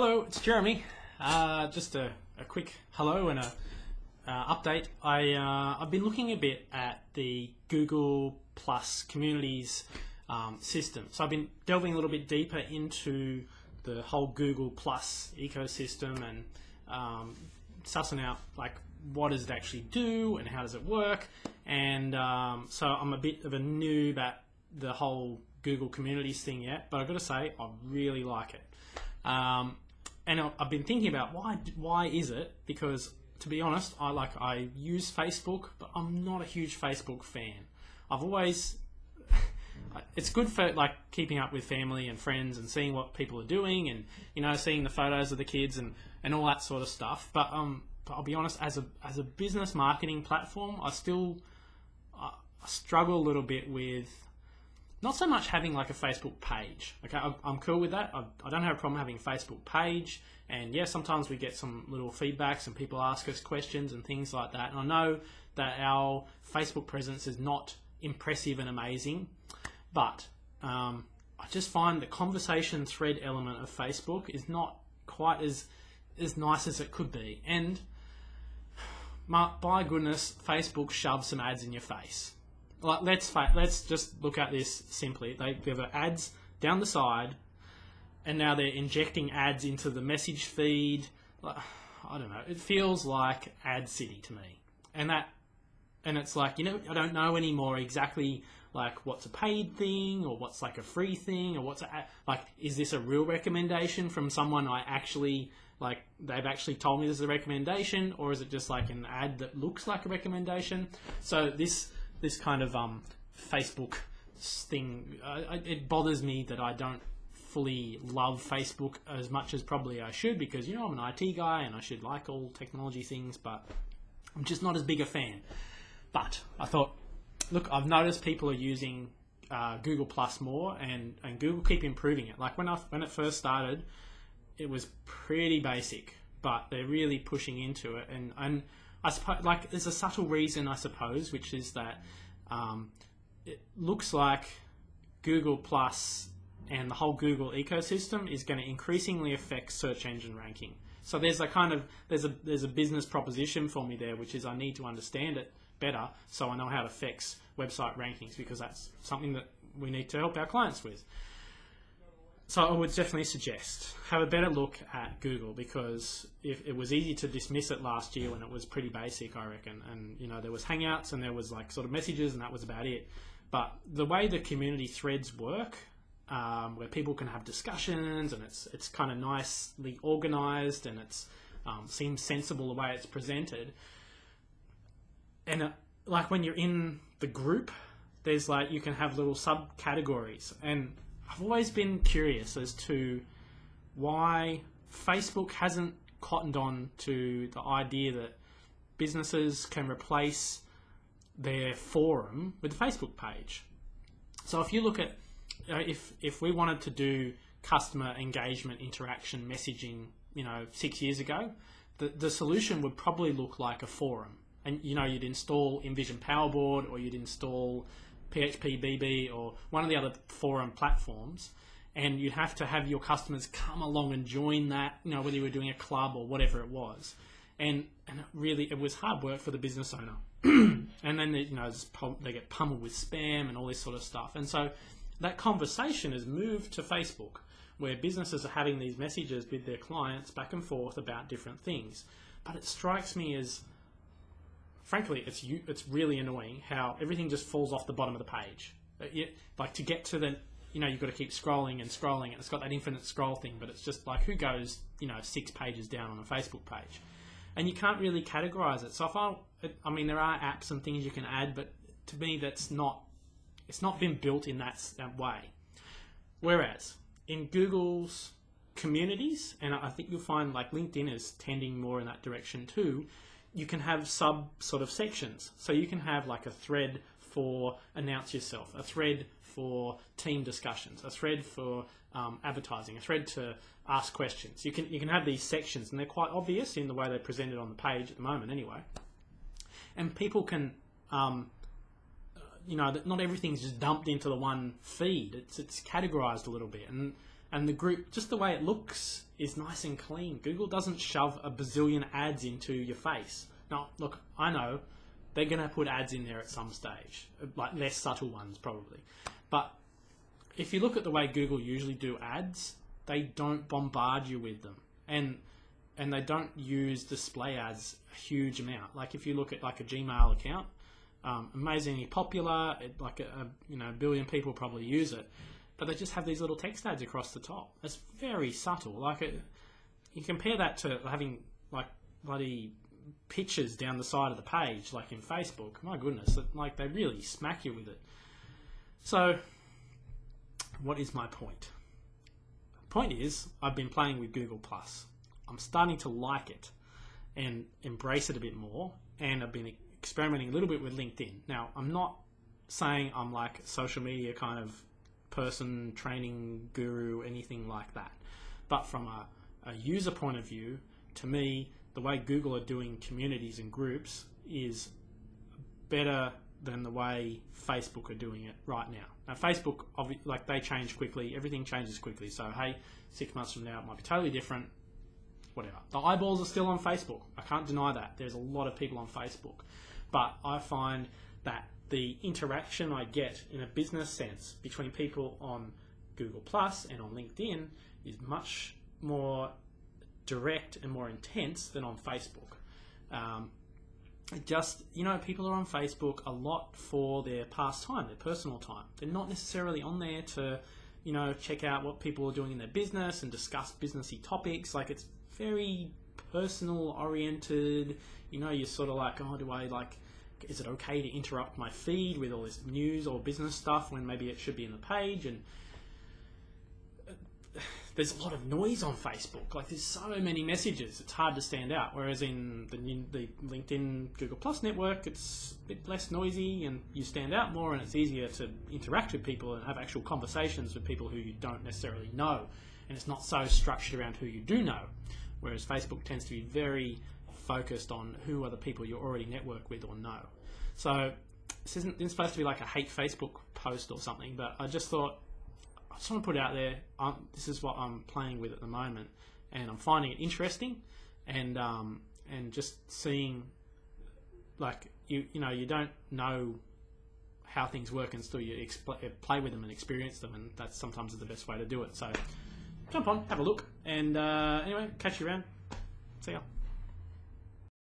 Hello, it's Jeremy. Just a quick hello and a update. I've been looking a bit at the Google Plus Communities system. So I've been delving a little bit deeper into the whole Google Plus ecosystem and sussing out like what does it actually do and how does it work. And so I'm a bit of a noob at the whole Google Communities thing yet, but I've got to say I really like it. And I've been thinking about why is it? Because to be honest, I use Facebook, but I'm not a huge Facebook fan. I've always it's good for like keeping up with family and friends and seeing what people are doing and seeing the photos of the kids and all that sort of stuff. But I'll be honest, as a business marketing platform, I struggle a little bit with not so much having like a Facebook page. Okay, I'm cool with that. I don't have a problem having a Facebook page. And yeah, sometimes we get some little feedbacks and people ask us questions and things like that. And I know that our Facebook presence is not impressive and amazing, but I just find the conversation thread element of Facebook is not quite as nice as it could be. And by goodness, Facebook shoves some ads in your face. Like, let's just look at this simply. They give ads down the side, and now they're injecting ads into the message feed. I don't know. It feels like Ad City to me, and it's like I don't know anymore exactly like what's a paid thing or what's like a free thing or is this a real recommendation from someone I actually like? They've actually told me this is a recommendation, or is it just like an ad that looks like a recommendation? So this kind of Facebook thing, it bothers me that I don't fully love Facebook as much as probably I should, because I'm an IT guy and I should like all technology things, but I'm just not as big a fan. But I thought, look, I've noticed people are using Google Plus more, and Google keep improving it. Like when it first started, it was pretty basic, but they're really pushing into it, and I suppose, like, there's a subtle reason, I suppose, which is that it looks like Google Plus and the whole Google ecosystem is going to increasingly affect search engine ranking. So there's a business proposition for me there, which is I need to understand it better so I know how it affects website rankings, because that's something that we need to help our clients with. So I would definitely suggest have a better look at Google, because if it was easy to dismiss it last year when it was pretty basic, I reckon. And there was Hangouts and there was like sort of messages and that was about it. But the way the community threads work, where people can have discussions and it's kind of nicely organized and it's seems sensible the way it's presented. And like when you're in the group, there's like you can have little subcategories, and I've always been curious as to why Facebook hasn't cottoned on to the idea that businesses can replace their forum with a Facebook page. So if you look at, if we wanted to do customer engagement, interaction, messaging, 6 years ago, the solution would probably look like a forum. And, you'd install InVision PowerBoard, or you'd install PHP BB or one of the other forum platforms, and you'd have to have your customers come along and join that, whether you were doing a club or whatever it was. And really, it was hard work for the business owner. And then, they get pummeled with spam and all this sort of stuff. And so that conversation has moved to Facebook, where businesses are having these messages with their clients back and forth about different things. But it strikes me as, frankly, it's really annoying how everything just falls off the bottom of the page. Like to get to the, you've got to keep scrolling and scrolling, and it's got that infinite scroll thing, but it's just like, who goes, 6 pages down on a Facebook page? And you can't really categorize it. So there are apps and things you can add, but to me, it's not been built in that way. Whereas in Google's communities, and I think you'll find like LinkedIn is tending more in that direction too, you can have sort of sections. So you can have like a thread for announce yourself, a thread for team discussions, a thread for advertising, a thread to ask questions. You can have these sections, and they're quite obvious in the way they're presented on the page at the moment anyway. And people can, not everything's just dumped into the one feed. It's categorized a little bit. And And the group, just the way it looks, is nice and clean. Google doesn't shove a bazillion ads into your face. Now, look, I know they're going to put ads in there at some stage, like less subtle ones probably. But if you look at the way Google usually do ads, they don't bombard you with them. And they don't use display ads a huge amount. Like if you look at like a Gmail account, amazingly popular, like a billion people probably use it. But they just have these little text ads across the top. It's very subtle. You compare that to having like bloody pictures down the side of the page, like in Facebook. My goodness, like they really smack you with it. So, what is my point? The point is, I've been playing with Google Plus. I'm starting to like it and embrace it a bit more, and I've been experimenting a little bit with LinkedIn. Now, I'm not saying I'm like social media kind of person, training guru, anything like that. But from a user point of view, to me, the way Google are doing communities and groups is better than the way Facebook are doing it right now. Now, Facebook, like they change quickly, everything changes quickly. So, hey, 6 months from now, it might be totally different, whatever. The eyeballs are still on Facebook. I can't deny that. There's a lot of people on Facebook. But I find that the interaction I get in a business sense between people on Google Plus and on LinkedIn is much more direct and more intense than on Facebook. People are on Facebook a lot for their pastime, their personal time. They're not necessarily on there to, check out what people are doing in their business and discuss businessy topics. Like, it's very personal oriented. You're sort of like, is it okay to interrupt my feed with all this news or business stuff when maybe it should be in the page? And there's a lot of noise on Facebook. Like, there's so many messages, it's hard to stand out. Whereas in the LinkedIn Google Plus network, it's a bit less noisy and you stand out more, and it's easier to interact with people and have actual conversations with people who you don't necessarily know. And it's not so structured around who you do know. Whereas Facebook tends to be very focused on who are the people you already network with or know. So this isn't supposed to be like a hate Facebook post or something, but I just thought, I just want to put it out there. This is what I'm playing with at the moment, and I'm finding it interesting, and just seeing, like, you don't know how things work until you play with them and experience them, and that's sometimes the best way to do it. So jump on, have a look, and anyway, catch you around. See ya.